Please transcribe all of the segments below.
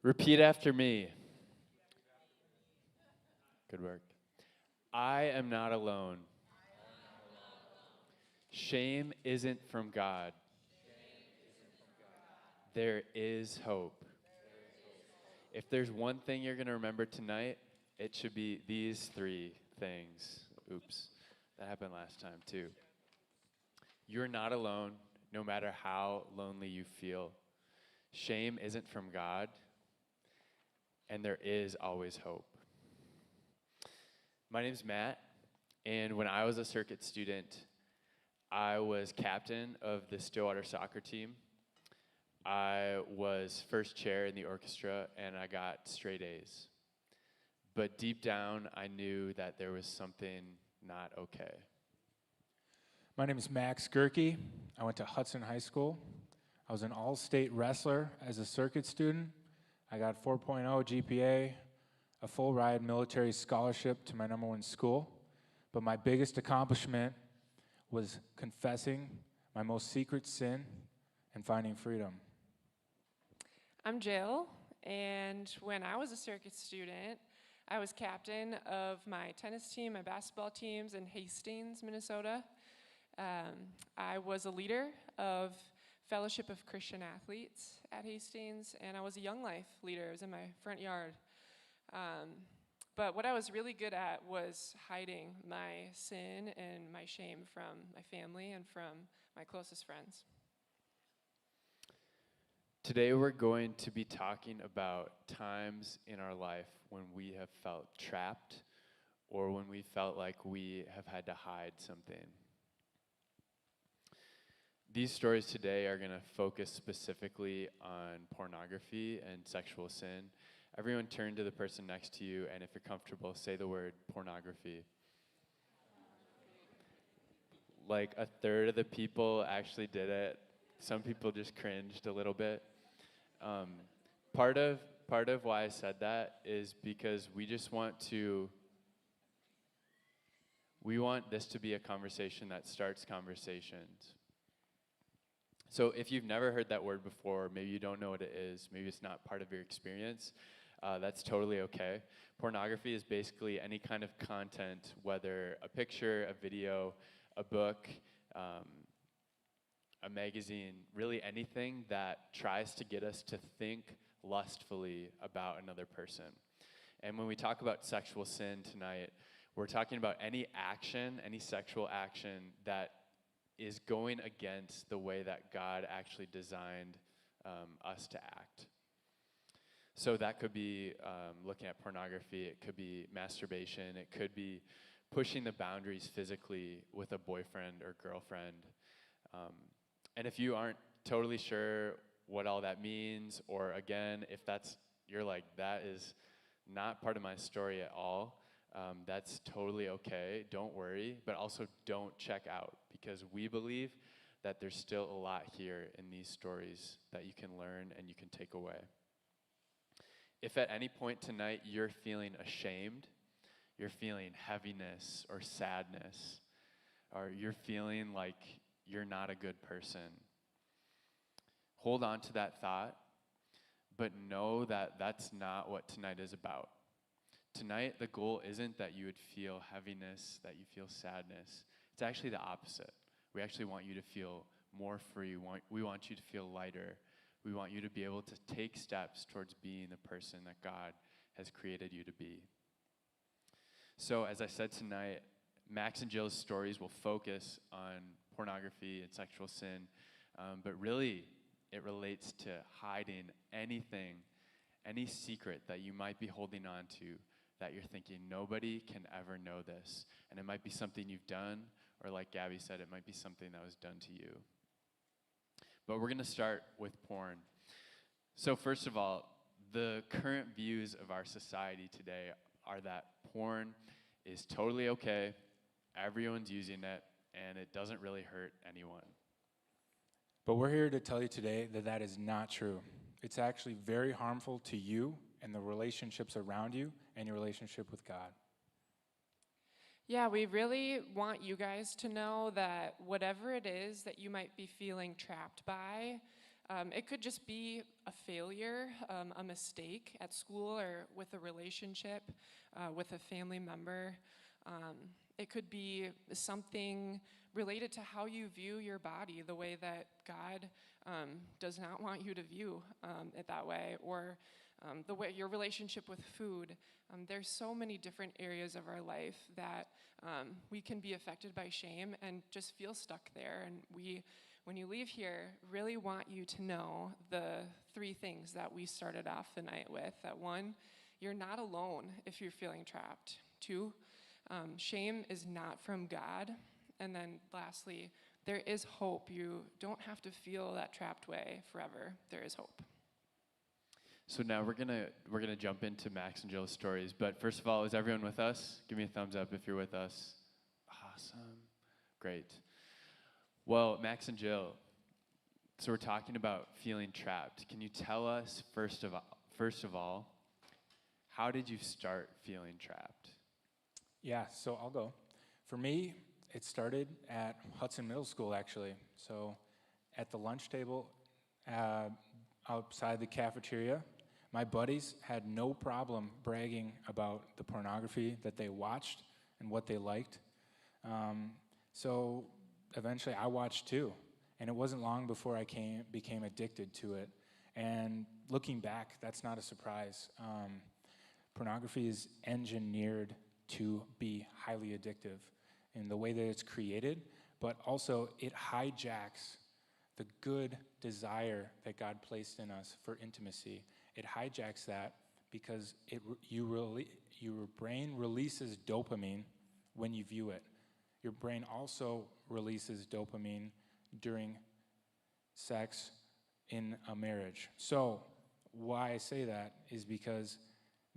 Repeat after me. Good work. I am not alone. Shame isn't from God. There is hope. If there's one thing you're going to remember tonight, it should be these three things. Oops, that happened last time too. You're not alone, no matter how lonely you feel. Shame isn't from God, and there is always hope. My name's Matt, and when I was a circuit student, I was captain of the Stillwater soccer team. I was first chair in the orchestra, and I got straight A's. But deep down, I knew that there was something not okay. My name is Max Gerke. I went to Hudson High School. I was an all-state wrestler as a circuit student. I got 4.0 GPA, a full ride military scholarship to my number one school. But my biggest accomplishment was confessing my most secret sin and finding freedom. I'm Jill, and when I was a circuit student, I was captain of my tennis team, my basketball teams in Hastings, Minnesota. I was a leader of Fellowship of Christian Athletes at Hastings, and I was a Young Life leader. I was in my front yard. But what I was really good at was hiding my sin and my shame from my family and from my closest friends. Today, we're going to be talking about times in our life when we have felt trapped or when we felt like we have had to hide something. These stories today are going to focus specifically on pornography and sexual sin. Everyone turn to the person next to you, and if you're comfortable, say the word pornography. Like a third of the people actually did it. Some people just cringed a little bit. Part of why I said that is because we want this to be a conversation that starts conversations. So if you've never heard that word before, maybe you don't know what it is, maybe it's not part of your experience, that's totally okay. Pornography is basically any kind of content, whether a picture, a video, a book, a magazine, really anything that tries to get us to think lustfully about another person. And when we talk about sexual sin tonight, we're talking about any action, any sexual action that is going against the way that God actually designed us to act. So that could be looking at pornography, it could be masturbation, it could be pushing the boundaries physically with a boyfriend or girlfriend. And if you aren't totally sure what all that means, or again, if you're like, that is not part of my story at all, that's totally okay. Don't worry, but also don't check out, because we believe that there's still a lot here in these stories that you can learn and you can take away. If at any point tonight you're feeling ashamed, you're feeling heaviness or sadness, or you're feeling like you're not a good person, hold on to that thought, but know that that's not what tonight is about. Tonight, the goal isn't that you would feel heaviness, that you feel sadness. It's actually the opposite. We actually want you to feel more free. We want you to feel lighter. We want you to be able to take steps towards being the person that God has created you to be. So, as I said tonight, Max and Jill's stories will focus on pornography and sexual sin, but really, it relates to hiding anything, any secret that you might be holding on to, that you're thinking, nobody can ever know this. And it might be something you've done, or like Gabby said, it might be something that was done to you. But we're going to start with porn. So first of all, the current views of our society today are that porn is totally okay, everyone's using it, and it doesn't really hurt anyone. But we're here to tell you today that that is not true. It's actually very harmful to you and the relationships around you and your relationship with God. Yeah, we really want you guys to know that whatever it is that you might be feeling trapped by, It could just be a failure, a mistake at school or with a relationship, with a family member. It could be something related to how you view your body, the way that God does not want you to view it that way, or the way your relationship with food. There's so many different areas of our life that we can be affected by shame and just feel stuck there. And we, when you leave here, really want you to know the 3 things that we started off the night with. That 1, you're not alone if you're feeling trapped. 2, shame is not from God. And then lastly, there is hope. You don't have to feel that trapped way forever. There is hope. So now we're gonna jump into Max and Jill's stories. But first of all, is everyone with us? Give me a thumbs up if you're with us. Awesome, great. Well, Max and Jill, so we're talking about feeling trapped. Can you tell us first of all, how did you start feeling trapped? Yeah, so I'll go. For me, it started at Hudson Middle School, actually. So at the lunch table outside the cafeteria, my buddies had no problem bragging about the pornography that they watched and what they liked. So eventually I watched too. And it wasn't long before I became addicted to it. And looking back, that's not a surprise. Pornography is engineered to be highly addictive in the way that it's created, but also it hijacks the good desire that God placed in us for intimacy. It hijacks that because your brain releases dopamine when you view it. Your brain also releases dopamine during sex in a marriage. So why I say that is because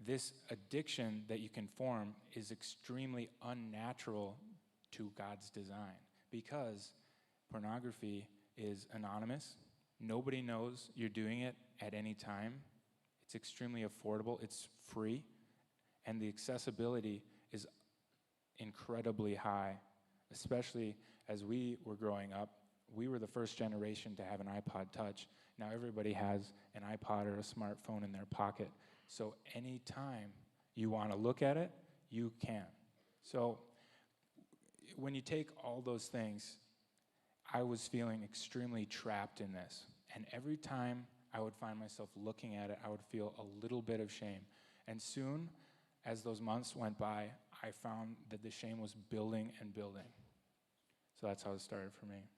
this addiction that you can form is extremely unnatural to God's design, because pornography is anonymous. Nobody knows you're doing it at any time. It's extremely affordable. It's free. And the accessibility is incredibly high, especially as we were growing up. We were the first generation to have an iPod Touch. Now everybody has an iPod or a smartphone in their pocket. So anytime you want to look at it, you can. So when you take all those things, I was feeling extremely trapped in this. And every time I would find myself looking at it, I would feel a little bit of shame. And soon, as those months went by, I found that the shame was building and building. So that's how it started for me.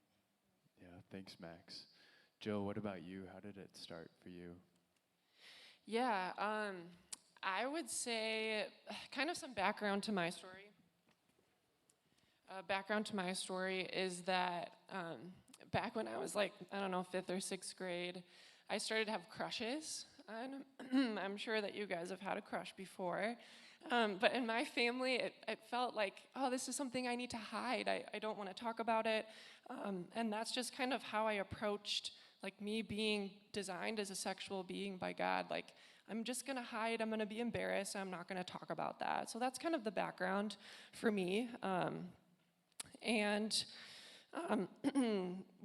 Yeah, thanks, Max. Jill, what about you? How did it start for you? Yeah, I would say kind of some background to my story. Background to my story is that back when I was like, I don't know, 5th or 6th grade, I started to have crushes. And I'm sure that you guys have had a crush before. But in my family, it felt like, oh, this is something I need to hide. I don't want to talk about it. And that's just kind of how I approached like me being designed as a sexual being by God. Like, I'm just going to hide. I'm going to be embarrassed. I'm not going to talk about that. So that's kind of the background for me. And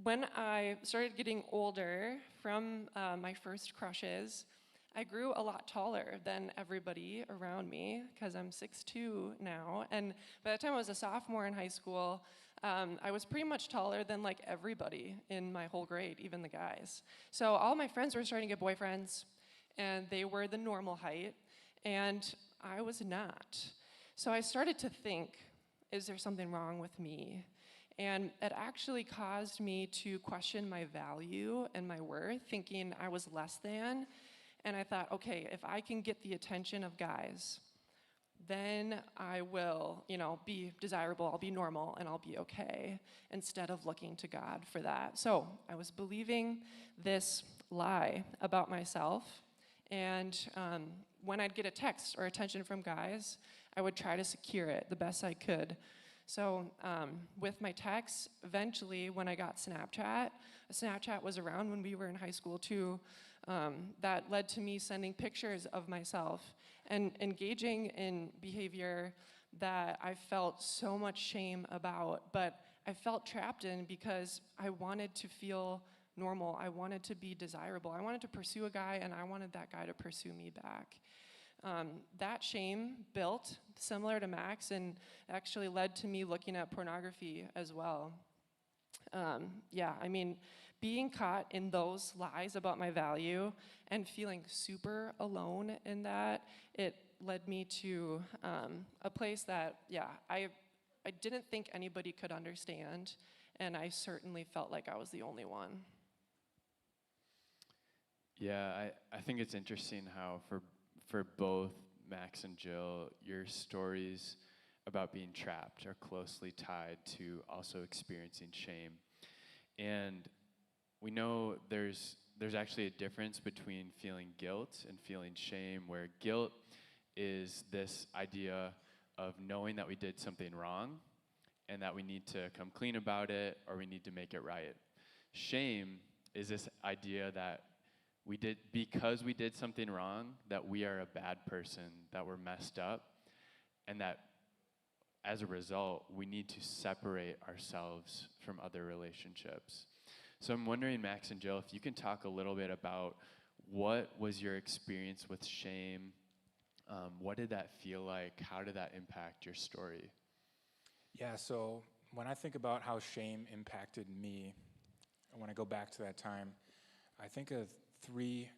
when I started getting older from my first crushes, I grew a lot taller than everybody around me because I'm 6'2" now. And by the time I was a sophomore in high school, I was pretty much taller than like everybody in my whole grade, even the guys. So all my friends were starting to get boyfriends, and they were the normal height, and I was not. So I started to think, is there something wrong with me? And it actually caused me to question my value and my worth, thinking I was less than. And I thought, okay, if I can get the attention of guys, then I will, be desirable, I'll be normal, and I'll be okay, instead of looking to God for that. So I was believing this lie about myself, and when I'd get a text or attention from guys, I would try to secure it the best I could. So with my texts, eventually when I got Snapchat was around when we were in high school too. That led to me sending pictures of myself and engaging in behavior that I felt so much shame about, but I felt trapped in because I wanted to feel normal. I wanted to be desirable. I wanted to pursue a guy, and I wanted that guy to pursue me back. That shame built similar to Max and actually led to me looking at pornography as well. Yeah, I mean, being caught in those lies about my value and feeling super alone in that, it led me to a place that, yeah, I didn't think anybody could understand, and I certainly felt like I was the only one. Yeah, I think it's interesting how for both Max and Jill, your stories about being trapped are closely tied to also experiencing shame. And we know there's actually a difference between feeling guilt and feeling shame, where guilt is this idea of knowing that we did something wrong and that we need to come clean about it or we need to make it right. Shame is this idea that because we did something wrong, that we are a bad person, that we're messed up, and that as a result, we need to separate ourselves from other relationships. So I'm wondering, Max and Jill, if you can talk a little bit about what was your experience with shame? What did that feel like? How did that impact your story? Yeah, so when I think about how shame impacted me, and when I go back to that time, I think of 3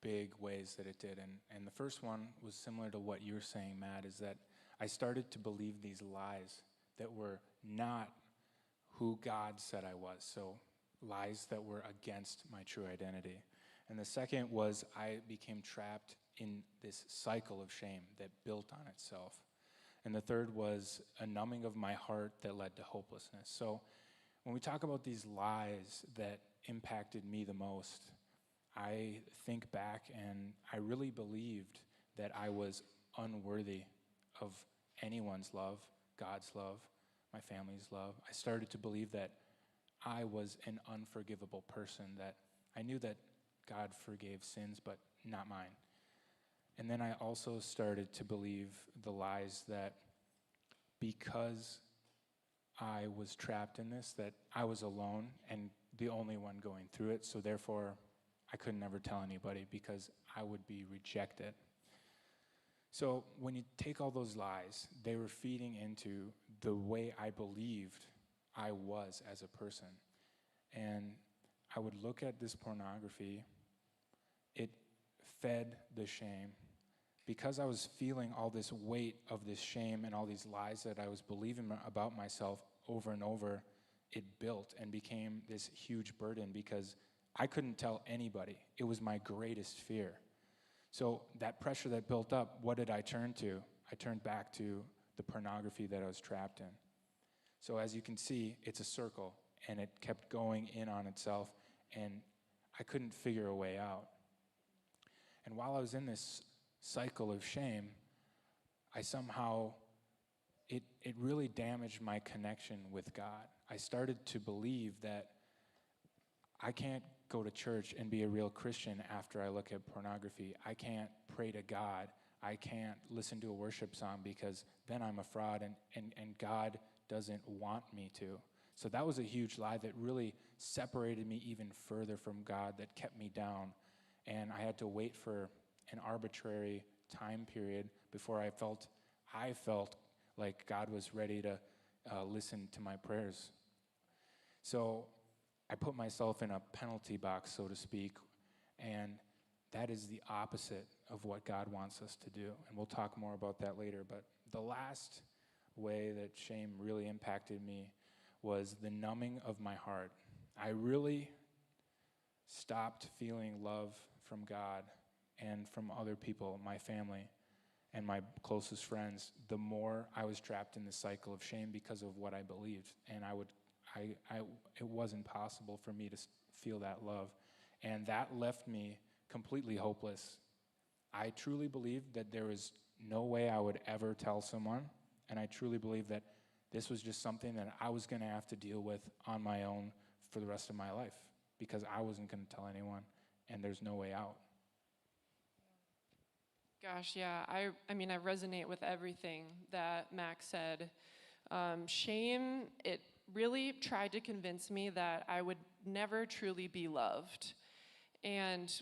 big ways that it did. And the first one was similar to what you were saying, Matt, is that I started to believe these lies that were not who God said I was. So lies that were against my true identity. And the second was I became trapped in this cycle of shame that built on itself. And the third was a numbing of my heart that led to hopelessness. So when we talk about these lies that impacted me the most, I think back and I really believed that I was unworthy of anyone's love, God's love, my family's love. I started to believe that I was an unforgivable person, that I knew that God forgave sins, but not mine. And then I also started to believe the lies that because I was trapped in this, that I was alone and the only one going through it, so therefore I could never tell anybody because I would be rejected. So when you take all those lies, they were feeding into the way I believed I was as a person. And I would look at this pornography, it fed the shame. Because I was feeling all this weight of this shame and all these lies that I was believing about myself over and over, it built and became this huge burden because I couldn't tell anybody. It was my greatest fear. So that pressure that built up, what did I turn to? I turned back to the pornography that I was trapped in. So as you can see, it's a circle, and it kept going in on itself, and I couldn't figure a way out. And while I was in this cycle of shame, I somehow, it really damaged my connection with God. I started to believe that I can't go to church and be a real Christian after I look at pornography. I can't pray to God. I can't listen to a worship song because then I'm a fraud and God doesn't want me to. So that was a huge lie that really separated me even further from God, that kept me down. And I had to wait for an arbitrary time period before I felt like God was ready to listen to my prayers. So I put myself in a penalty box, so to speak, and that is the opposite of what God wants us to do. And we'll talk more about that later. But the last way that shame really impacted me was the numbing of my heart. I really stopped feeling love from God and from other people, my family and my closest friends, the more I was trapped in the cycle of shame because of what I believed. And it wasn't possible for me to feel that love. And that left me completely hopeless. I truly believed that there was no way I would ever tell someone, and I truly believed that this was just something that I was going to have to deal with on my own for the rest of my life, because I wasn't going to tell anyone, and there's no way out. Gosh, yeah, I mean, I resonate with everything that Max said. Shame, really tried to convince me that I would never truly be loved. And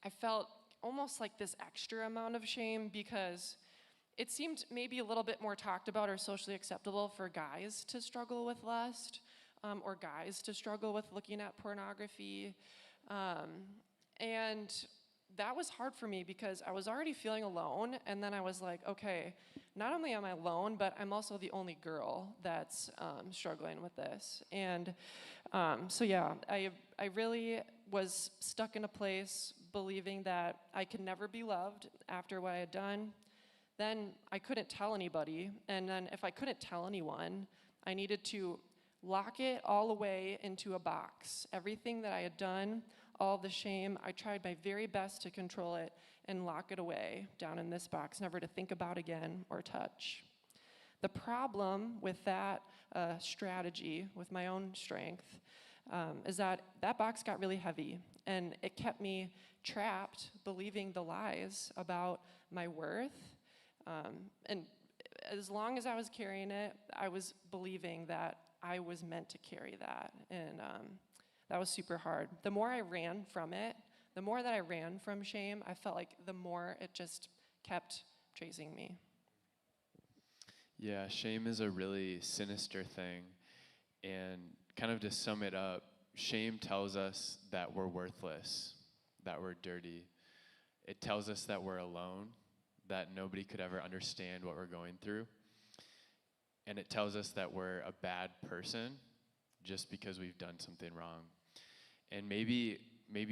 I felt almost like this extra amount of shame because it seemed maybe a little bit more talked about or socially acceptable for guys to struggle with lust, or guys to struggle with looking at pornography. And that was hard for me because I was already feeling alone, and then I was like, okay, not only am I alone, but I'm also the only girl that's struggling with this. And so yeah, I really was stuck in a place believing that I could never be loved after what I had done. Then I couldn't tell anybody, and then if I couldn't tell anyone, I needed to lock it all away into a box. Everything that I had done, all the shame, I tried my very best to control it and lock it away down in this box, never to think about again or touch. The problem with that strategy, with my own strength, is that that box got really heavy, and it kept me trapped believing the lies about my worth. And as long as I was carrying it, I was believing that I was meant to carry that. And that was super hard. The more I ran from it, the more that I ran from shame, I felt like the more it just kept chasing me. Yeah, shame is a really sinister thing. And kind of to sum it up, shame tells us that we're worthless, that we're dirty. It tells us that we're alone, that nobody could ever understand what we're going through. And it tells us that we're a bad person just because we've done something wrong. And maybe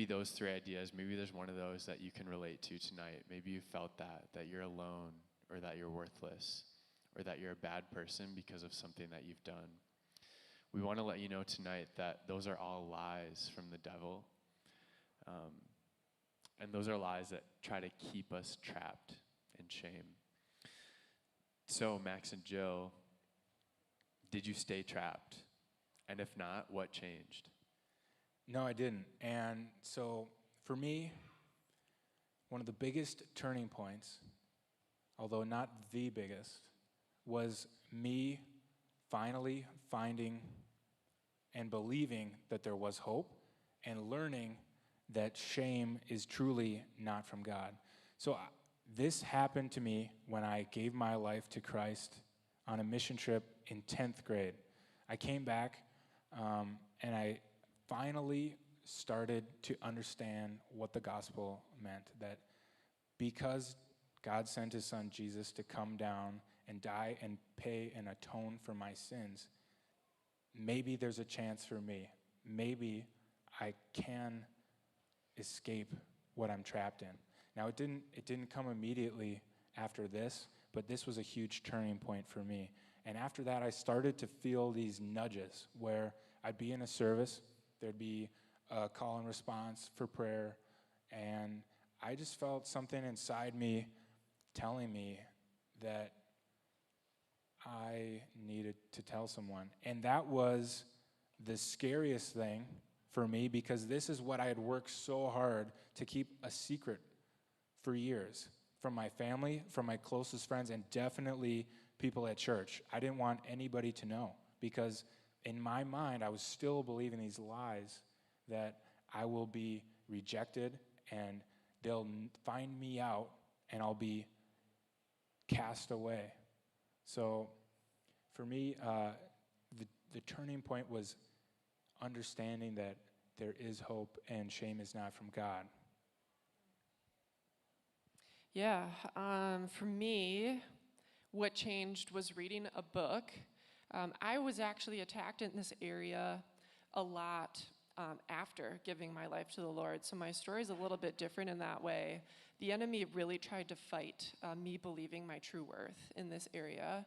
those three ideas, maybe there's one of those that you can relate to tonight. Maybe you felt that you're alone, or that you're worthless, or that you're a bad person because of something that you've done. We want to let you know tonight that those are all lies from the devil. And those are lies that try to keep us trapped in shame. So, Max and Jill, did you stay trapped? And if not, what changed? No, I didn't. And so for me, one of the biggest turning points, although not the biggest, was me finally finding and believing that there was hope and learning that shame is truly not from God. So this happened to me when I gave my life to Christ on a mission trip in 10th grade. I came back and I finally started to understand what the gospel meant, that because God sent his son Jesus to come down and die and pay and atone for my sins, maybe there's a chance for me. Maybe I can escape what I'm trapped in. Now, it didn't come immediately after this, but this was a huge turning point for me. And after that, I started to feel these nudges where I'd be in a service, there'd be a call and response for prayer, and I just felt something inside me telling me that I needed to tell someone. And that was the scariest thing for me, because this is what I had worked so hard to keep a secret for years from my family, from my closest friends, and definitely people at church. I didn't want anybody to know, because in my mind, I was still believing these lies that I will be rejected and they'll find me out and I'll be cast away. So for me, the turning point was understanding that there is hope and shame is not from God. Yeah, for me, what changed was reading a book. I was actually attacked in this area a lot after giving my life to the Lord, so my story is a little bit different in that way. The enemy really tried to fight me believing my true worth in this area.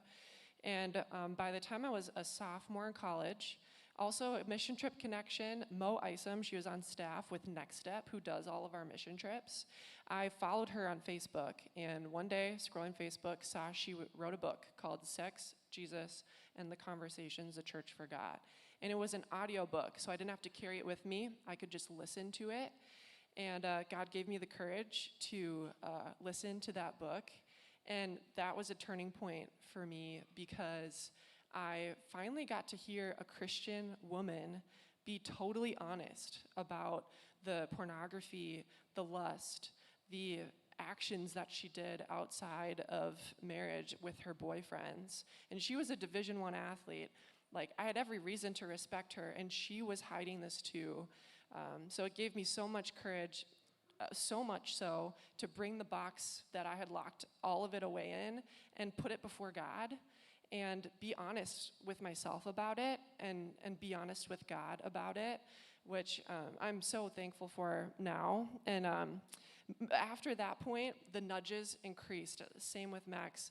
And by the time I was a sophomore in college, also a mission trip connection, Mo Isom, she was on staff with Next Step, who does all of our mission trips. I followed her on Facebook, and one day, scrolling Facebook, saw she wrote a book called Sex, Jesus, and the Conversations the Church Forgot. And it was an audio book, so I didn't have to carry it with me. I could just listen to it. And God gave me the courage to listen to that book. And that was a turning point for me, because I finally got to hear a Christian woman be totally honest about the pornography, the lust, the actions that she did outside of marriage with her boyfriends. And she was a Division I athlete. Like, I had every reason to respect her, and she was hiding this too. So it gave me so much courage, so much so, to bring the box that I had locked all of it away in and put it before God and be honest with myself about it and be honest with God about it, which I'm so thankful for now. And after that point, the nudges increased. Same with Max.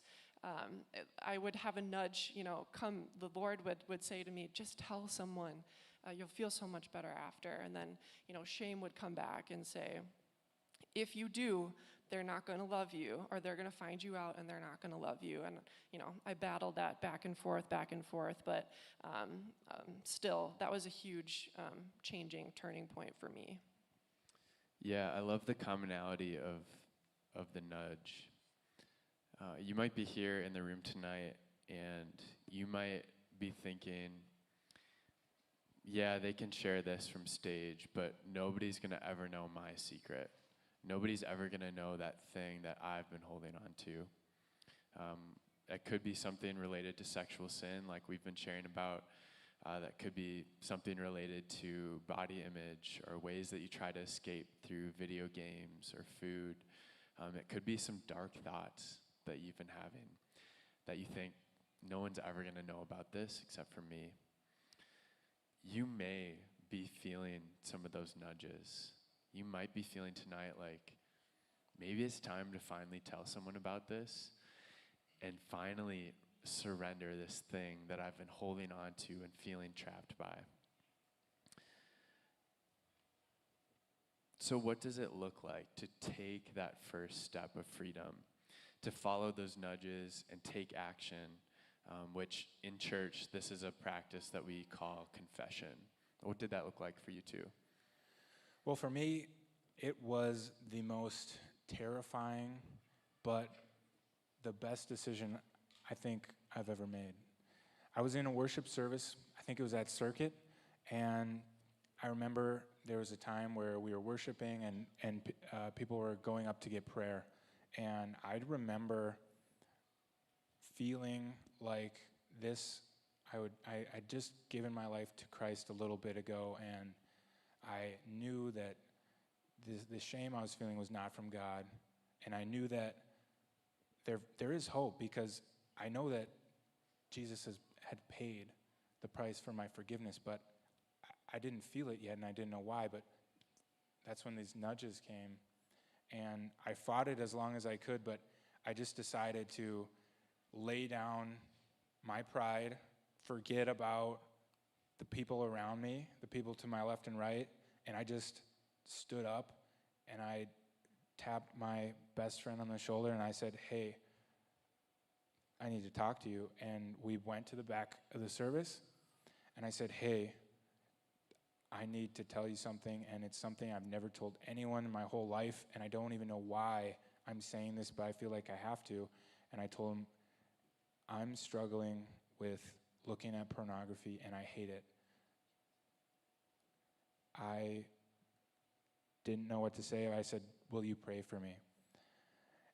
I would have a nudge, come, the Lord would say to me, just tell someone, you'll feel so much better after. And then, shame would come back and say, if you do, they're not going to love you, or they're going to find you out and they're not going to love you. And, I battled that back and forth, but still, that was a huge turning point for me. Yeah, I love the commonality of the nudge. You might be here in the room tonight, and you might be thinking, yeah, they can share this from stage, but nobody's going to ever know my secret. Nobody's ever going to know that thing that I've been holding on to. That could be something related to sexual sin, like we've been sharing about. That could be something related to body image or ways that you try to escape through video games or food. It could be some dark thoughts that you've been having that you think no one's ever going to know about this except for me. You may be feeling some of those nudges. You might be feeling tonight like maybe it's time to finally tell someone about this and finally surrender this thing that I've been holding on to and feeling trapped by. So what does it look like to take that first step of freedom, to follow those nudges and take action, which in church, this is a practice that we call confession. What did that look like for you two? Well, for me, it was the most terrifying, but the best decision I think I've ever made. I was in a worship service, I think it was at Circuit, and I remember there was a time where we were worshiping and people were going up to get prayer. And I remember feeling like this, I'd just given my life to Christ a little bit ago, and I knew that the shame I was feeling was not from God. And I knew that there is hope, because I know that Jesus had paid the price for my forgiveness, but I didn't feel it yet, and I didn't know why, but that's when these nudges came. And I fought it as long as I could, but I just decided to lay down my pride, forget about the people around me, the people to my left and right, and I just stood up and I tapped my best friend on the shoulder and I said, hey, I need to talk to you. And we went to the back of the service and I said, hey, I need to tell you something, and it's something I've never told anyone in my whole life, and I don't even know why I'm saying this, but I feel like I have to. And I told him, I'm struggling with looking at pornography, and I hate it. I didn't know what to say. I said, will you pray for me?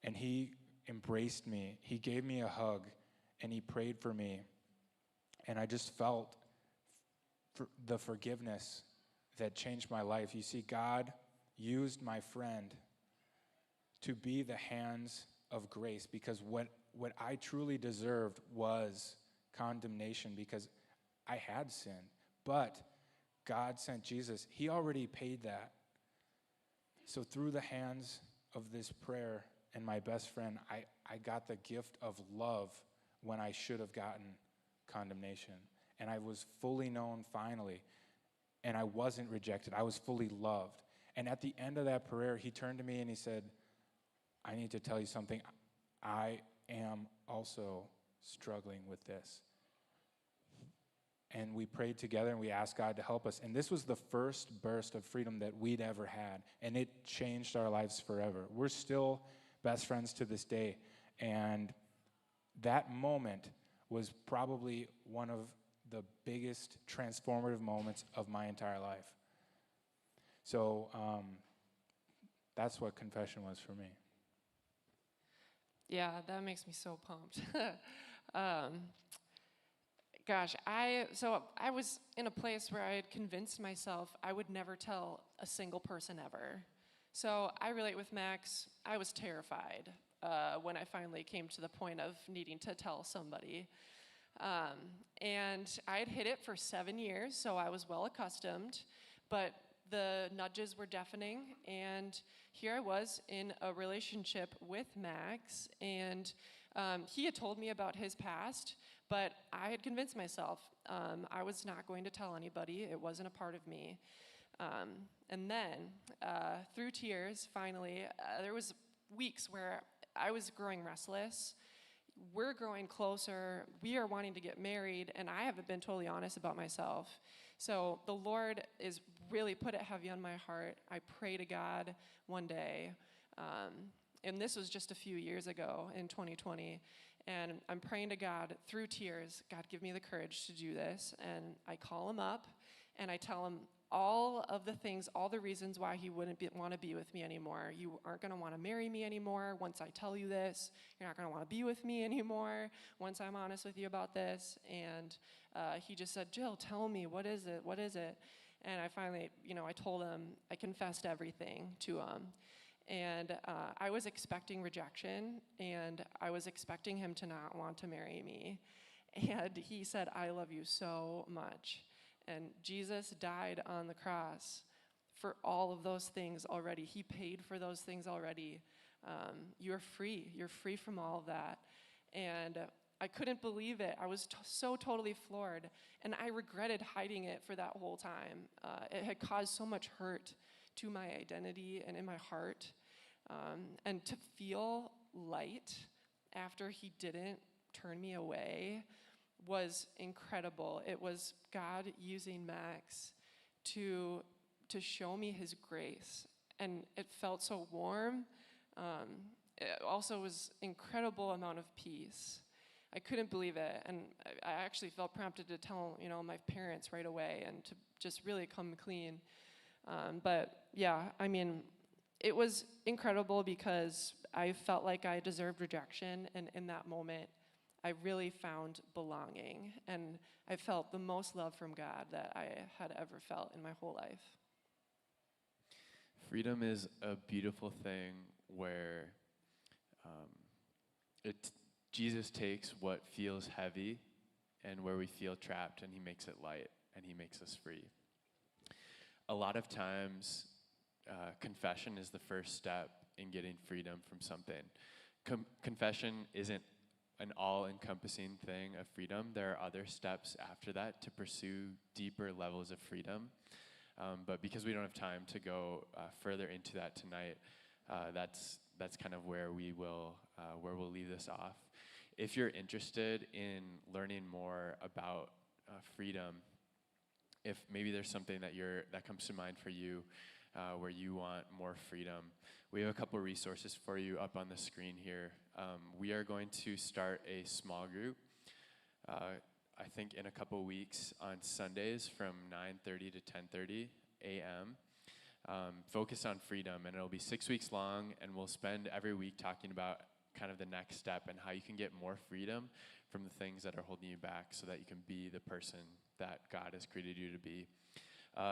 And he embraced me. He gave me a hug, and he prayed for me. And I just felt the forgiveness that changed my life. You see, God used my friend to be the hands of grace, because what I truly deserved was condemnation, because I had sinned. But God sent Jesus. He already paid that. So through the hands of this prayer and my best friend, I got the gift of love when I should have gotten condemnation. And I was fully known finally, and I wasn't rejected. I was fully loved. And at the end of that prayer, he turned to me and he said, I need to tell you something. I am also struggling with this. And we prayed together and we asked God to help us. And this was the first burst of freedom that we'd ever had. And it changed our lives forever. We're still best friends to this day. And that moment was probably one of the biggest transformative moments of my entire life. So that's what confession was for me. Yeah, that makes me so pumped. um, Gosh, I was in a place where I had convinced myself I would never tell a single person ever. So I relate with Max. I was terrified when I finally came to the point of needing to tell somebody. And I had hid it for 7 years, so I was well accustomed, but the nudges were deafening, and here I was in a relationship with Max, and he had told me about his past, but I had convinced myself I was not going to tell anybody. It wasn't a part of me. And then, through tears, finally, there was weeks where I was growing restless. We're growing closer. We are wanting to get married, and I haven't been totally honest about myself. So the Lord is really put it heavy on my heart. I pray to God one day, and this was just a few years ago in 2020, and I'm praying to God through tears, God, give me the courage to do this, and I call him up, and I tell him all of the things, all the reasons why he wouldn't want to be with me anymore. You aren't going to want to marry me anymore once I tell you this. You're not going to want to be with me anymore once I'm honest with you about this. And he just said, Jill, tell me, what is it? What is it? And I finally, I told him, I confessed everything to him. And I was expecting rejection, and I was expecting him to not want to marry me. And he said, I love you so much. And Jesus died on the cross for all of those things already. He paid for those things already. You're free. You're free from all of that. And I couldn't believe it. I was so totally floored. And I regretted hiding it for that whole time. It had caused so much hurt to my identity and in my heart. And to feel light after he didn't turn me away was incredible. It was God using Max to show me his grace, and it felt so warm. It also was incredible amount of peace. I couldn't believe it, and I actually felt prompted to tell my parents right away and to just really come clean. But yeah, I mean, it was incredible because I felt like I deserved rejection, and in that moment, I really found belonging, and I felt the most love from God that I had ever felt in my whole life. Freedom is a beautiful thing where Jesus takes what feels heavy and where we feel trapped, and he makes it light, and he makes us free. A lot of times, confession is the first step in getting freedom from something. Confession isn't an all-encompassing thing of freedom. There are other steps after that to pursue deeper levels of freedom. But because we don't have time to go further into that tonight, that's kind of where we'll leave this off. If you're interested in learning more about freedom, if maybe there's something that comes to mind for you, where you want more freedom, we have a couple resources for you up on the screen here. We are going to start a small group, I think in a couple weeks on Sundays from 9:30 to 10:30 a.m. Focus on freedom, and it'll be 6 weeks long, and we'll spend every week talking about kind of the next step and how you can get more freedom from the things that are holding you back so that you can be the person that God has created you to be.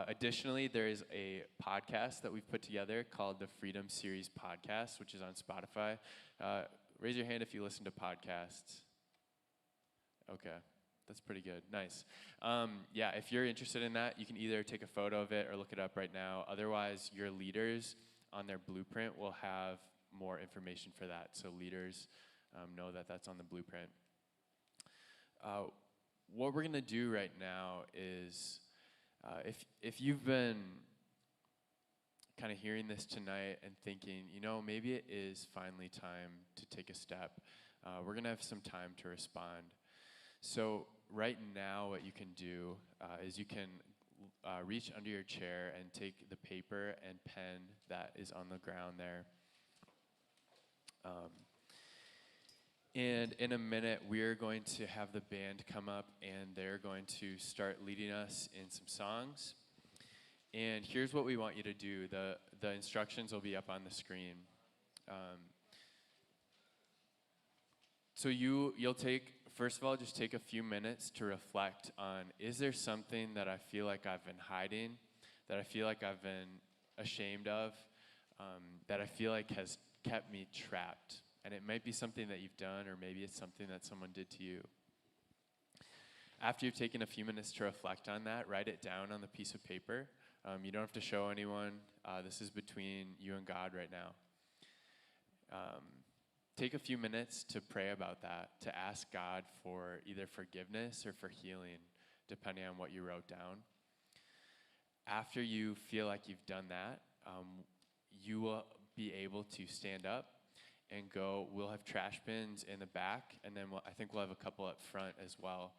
Additionally, there is a podcast that we've put together called the Freedom Series Podcast, which is on Spotify. Raise your hand if you listen to podcasts. Okay, that's pretty good. Nice. Yeah, if you're interested in that, you can either take a photo of it or look it up right now. Otherwise, your leaders on their blueprint will have more information for that. So leaders know that that's on the blueprint. What we're going to do right now is, if you've been kind of hearing this tonight and thinking, maybe it is finally time to take a step, we're going to have some time to respond. So right now what you can do is you can reach under your chair and take the paper and pen that is on the ground there. And in a minute, we're going to have the band come up and they're going to start leading us in some songs. And here's what we want you to do. The instructions will be up on the screen. So you'll take, first of all, just take a few minutes to reflect on, is there something that I feel like I've been hiding, that I feel like I've been ashamed of, that I feel like has kept me trapped? And it might be something that you've done, or maybe it's something that someone did to you. After you've taken a few minutes to reflect on that, write it down on the piece of paper. You don't have to show anyone. This is between you and God right now. Take a few minutes to pray about that, to ask God for either forgiveness or for healing, depending on what you wrote down. After you feel like you've done that, you will be able to stand up and go. We'll have trash bins in the back, and then I think we'll have a couple up front as well.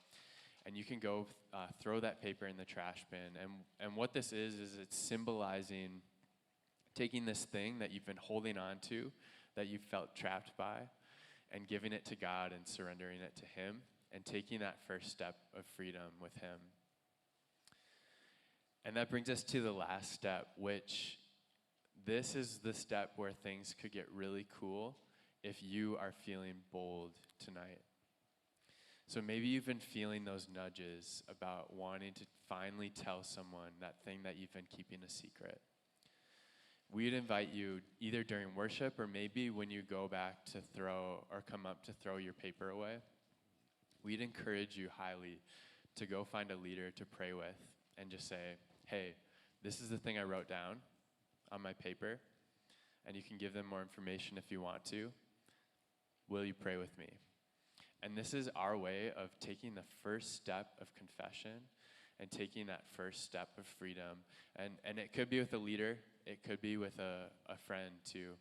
And you can go throw that paper in the trash bin. And what this is it's symbolizing taking this thing that you've been holding on to, that you felt trapped by, and giving it to God and surrendering it to Him, and taking that first step of freedom with Him. And that brings us to the last step, which this is the step where things could get really cool if you are feeling bold tonight. So maybe you've been feeling those nudges about wanting to finally tell someone that thing that you've been keeping a secret. We'd invite you either during worship or maybe when you go back to throw or come up to throw your paper away. We'd encourage you highly to go find a leader to pray with and just say, hey, this is the thing I wrote down on my paper, and you can give them more information if you want to. Will you pray with me? And this is our way of taking the first step of confession and taking that first step of freedom. And it could be with a leader. It could be with a friend too.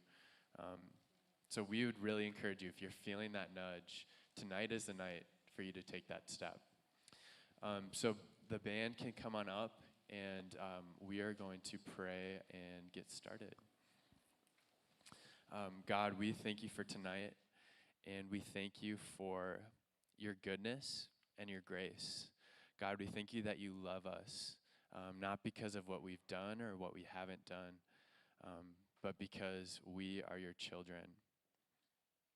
So we would really encourage you, if you're feeling that nudge, tonight is the night for you to take that step. So the band can come on up, and we are going to pray and get started. God, we thank you for tonight, and we thank you for your goodness and your grace. God, we thank you that you love us, not because of what we've done or what we haven't done, but because we are your children.